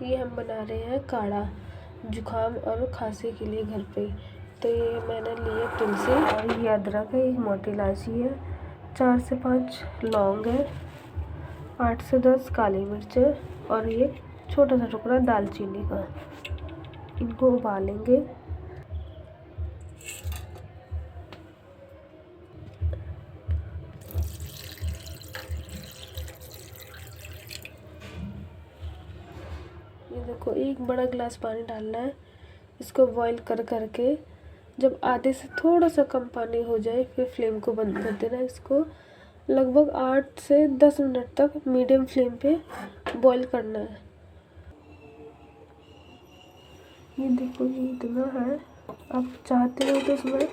ये हम बना रहे हैं काढ़ा जुखाम और खांसी के लिए घर पे। तो ये मैंने लिए तुलसी और ये अदरक है, एक मोटी इलायची है, 4 से 5 लौंग है, 8 से 10 काली मिर्च है और ये छोटा सा टुकड़ा दालचीनी का। इनको उबालेंगे। ये देखो, एक बड़ा गिलास पानी डालना है। इसको बॉईल कर करके जब आधे से थोड़ा सा कम पानी हो जाए फिर फ्लेम को बंद कर देना। इसको लगभग 8 से 10 मिनट तक मीडियम फ्लेम पे बॉईल करना है। ये देखो, ये इतना है। आप चाहते हो तो इसमें